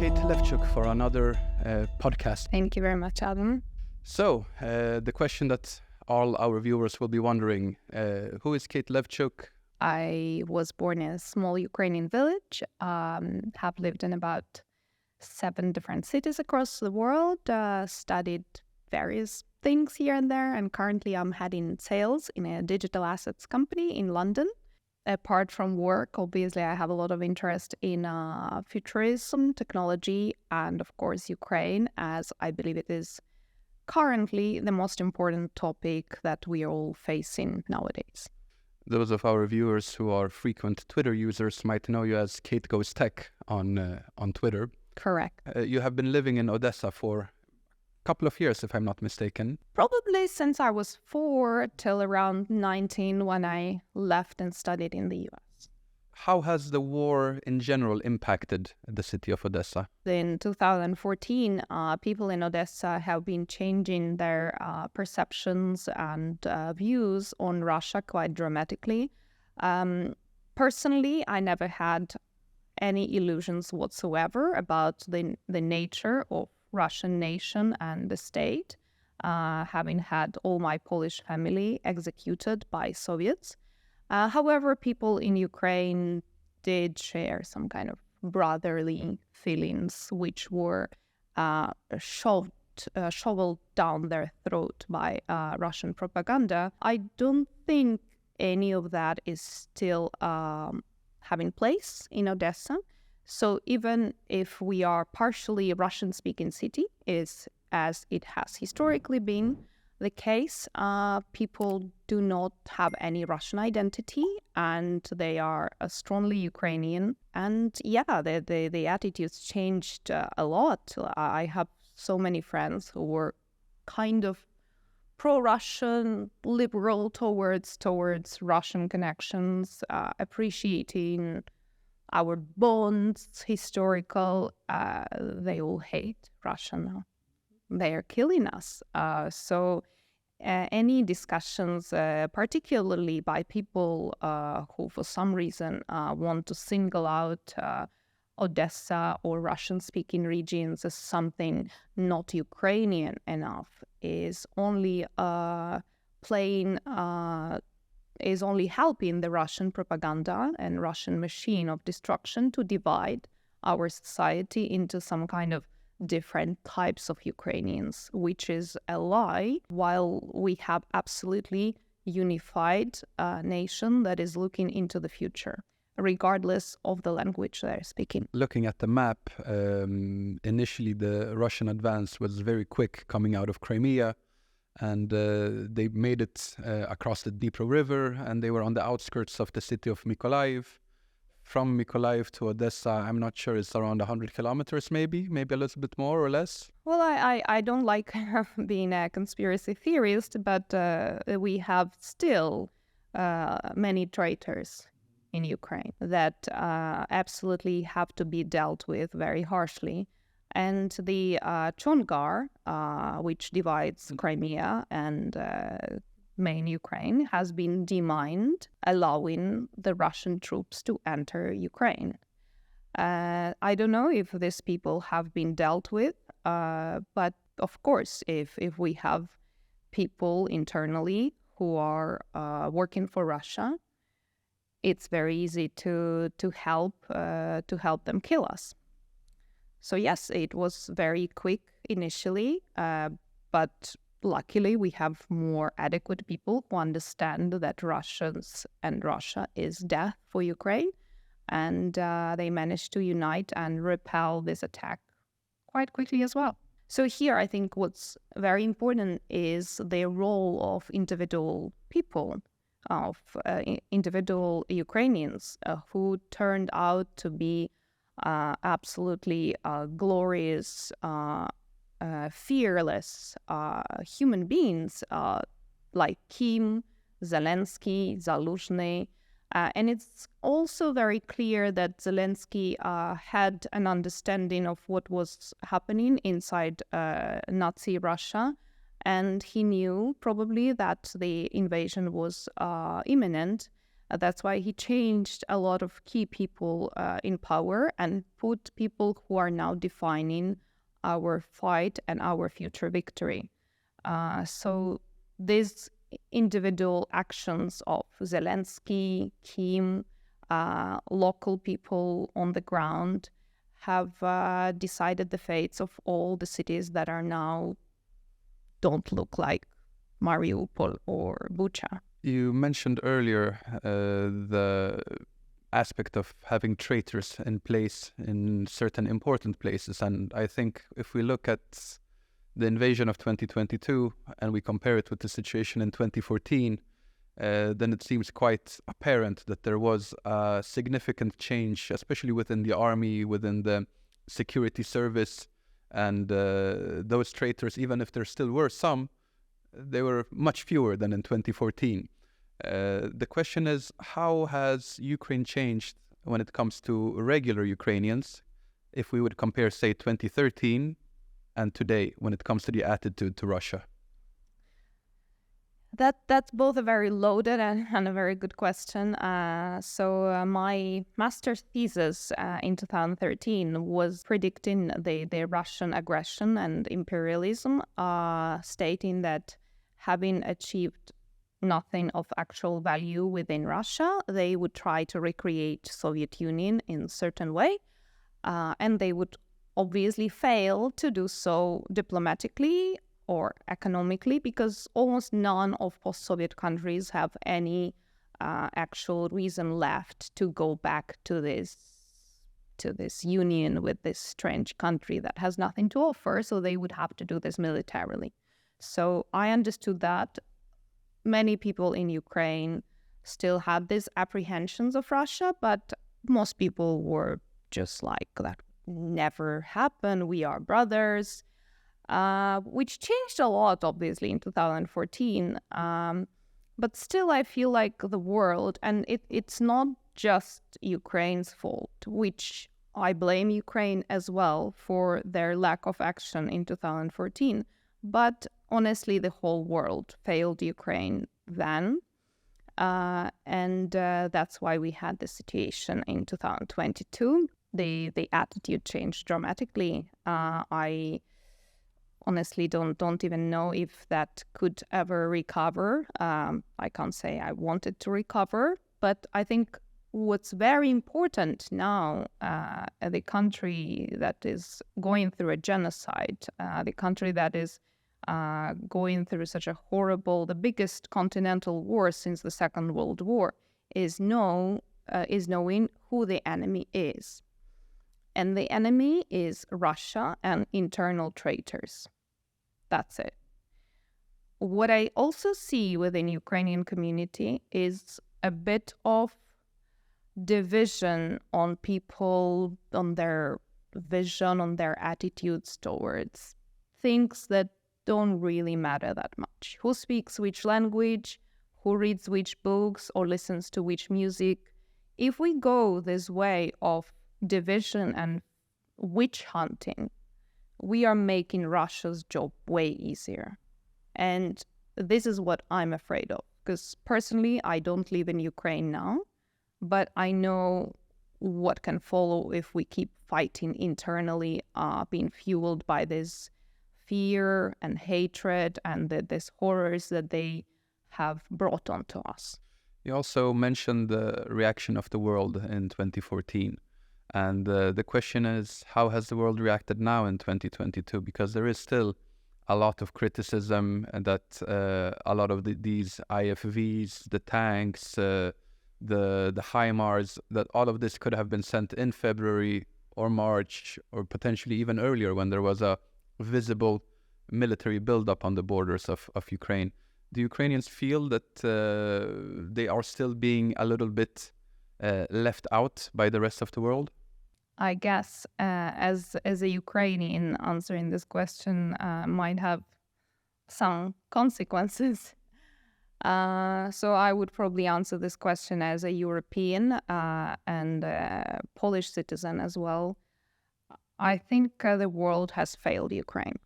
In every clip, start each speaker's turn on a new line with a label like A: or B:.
A: Kate Levchuk for another podcast.
B: Thank you very much, Adam.
A: So, the question that all our viewers will be wondering, who is Kate Levchuk?
B: I was born in a small Ukrainian village, have lived in about 7 different cities across the world, studied various things here and there, and currently I'm heading sales in a digital assets company in London. Apart from work, obviously, I have a lot of interest in futurism, technology, and of course, Ukraine, as I believe it is currently the most important topic that we are all facing nowadays.
A: Those of our viewers who are frequent Twitter users might know you as Kate Goes Tech on Twitter.
B: Correct.
A: You have been living in Odessa for a couple of years, if I'm not mistaken.
B: Probably since I was 4 till around 19 when I left and studied in the US.
A: How has the war in general impacted the city of Odessa?
B: In 2014, people in Odessa have been changing their perceptions and views on Russia quite dramatically. Personally, I never had any illusions whatsoever about the nature of Russian nation and the state, having had all my Polish family executed by Soviets. However, people in Ukraine did share some kind of brotherly feelings, which were shoveled down their throat by Russian propaganda. I don't think any of that is still having place in Odessa. So even if we are partially a Russian-speaking city, as it has historically been the case, people do not have any Russian identity and they are strongly Ukrainian. And yeah, the attitudes changed a lot. I have so many friends who were kind of pro-Russian, liberal towards Russian connections, appreciating our bonds, historical. They all hate Russia now. They are killing us. So any discussions, particularly by people who for some reason want to single out Odessa or Russian-speaking regions as something not Ukrainian enough, is only is only helping the Russian propaganda and Russian machine of destruction to divide our society into some kind of different types of Ukrainians, which is a lie, while we have absolutely unified nation that is looking into the future, regardless of the language they're speaking.
A: Looking at the map, initially the Russian advance was very quick coming out of Crimea, and they made it across the Dnipro River, and they were on the outskirts of the city of Mykolaiv. From Mykolaiv to Odessa, I'm not sure, it's around 100 kilometers maybe a little bit more or less.
B: Well, I don't like being a conspiracy theorist, but we have still many traitors in Ukraine that absolutely have to be dealt with very harshly. And the Chongar, which divides Crimea and main Ukraine, has been demined, allowing the Russian troops to enter Ukraine. I don't know if these people have been dealt with, but of course, if we have people internally who are working for Russia, it's very easy to help them kill us. So yes, it was very quick initially, but luckily we have more adequate people who understand that Russians and Russia is death for Ukraine, and they managed to unite and repel this attack quite quickly as well. So here I think what's very important is the role of individual people, of individual Ukrainians who turned out to be absolutely glorious, fearless human beings like Kim, Zelensky, Zaluzhny. And it's also very clear that Zelensky had an understanding of what was happening inside Nazi Russia, and he knew probably that the invasion was imminent, That's why he changed a lot of key people in power and put people who are now defining our fight and our future victory. So these individual actions of Zelensky, Kim, local people on the ground have decided the fates of all the cities that are now don't look like Mariupol or Bucha.
A: You mentioned earlier the aspect of having traitors in place in certain important places. And I think if we look at the invasion of 2022 and we compare it with the situation in 2014, then it seems quite apparent that there was a significant change, especially within the army, within the security service. And those traitors, even if there still were some, they were much fewer than in 2014. The question is, how has Ukraine changed when it comes to regular Ukrainians, if we would compare, say, 2013 and today, when it comes to the attitude to Russia?
B: That's both a very loaded and a very good question. So my master's thesis in 2013 was predicting the Russian aggression and imperialism, stating that having achieved nothing of actual value within Russia, they would try to recreate Soviet Union in a certain way, and they would obviously fail to do so diplomatically or economically, because almost none of post-Soviet countries have any actual reason left to go back to this union with this strange country that has nothing to offer, so they would have to do this militarily. So I understood that many people in Ukraine still had these apprehensions of Russia, but most people were just like, that never happened, we are brothers, which changed a lot, obviously, in 2014. But still, I feel like the world, and it's not just Ukraine's fault, which I blame Ukraine as well for their lack of action in 2014. But honestly, the whole world failed Ukraine then. And that's why we had the situation in 2022. The attitude changed dramatically. I honestly don't even know if that could ever recover. I can't say I want it to recover, but I think what's very important now, the country that is going through a genocide, the country that is going through such a horrible, the biggest continental war since the Second World War, is knowing who the enemy is. And the enemy is Russia and internal traitors. That's it. What I also see within Ukrainian community is a bit of division on people, on their vision, on their attitudes towards things that don't really matter that much. Who speaks which language, who reads which books or listens to which music. If we go this way of division and witch hunting, we are making Russia's job way easier. And this is what I'm afraid of, because personally, I don't live in Ukraine now, but I know what can follow if we keep fighting internally, being fueled by this fear and hatred and these horrors that they have brought onto us.
A: You also mentioned the reaction of the world in 2014. And the question is, how has the world reacted now in 2022? Because there is still a lot of criticism that a lot of these IFVs, the tanks, the HIMARS, that all of this could have been sent in February or March or potentially even earlier when there was a visible military buildup on the borders of Ukraine. Do Ukrainians feel that they are still being a little bit left out by the rest of the world?
B: I guess as a Ukrainian, answering this question might have some consequences. So I would probably answer this question as a European and a Polish citizen as well. I think the world has failed Ukraine.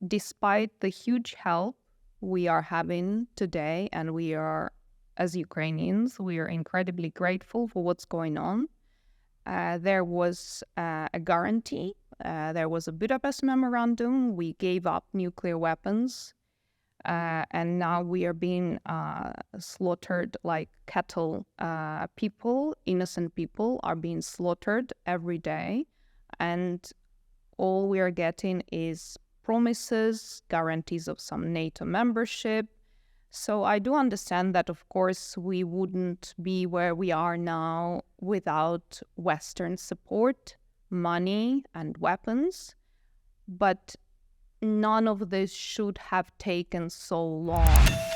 B: Despite the huge help we are having today, and we are as Ukrainians, we are incredibly grateful for what's going on. There was a guarantee. There was a Budapest memorandum. We gave up nuclear weapons. And now we are being slaughtered like cattle. Innocent people are being slaughtered every day. And all we are getting is promises, guarantees of some NATO membership. So I do understand that, of course, we wouldn't be where we are now without Western support, money, and weapons. But none of this should have taken so long.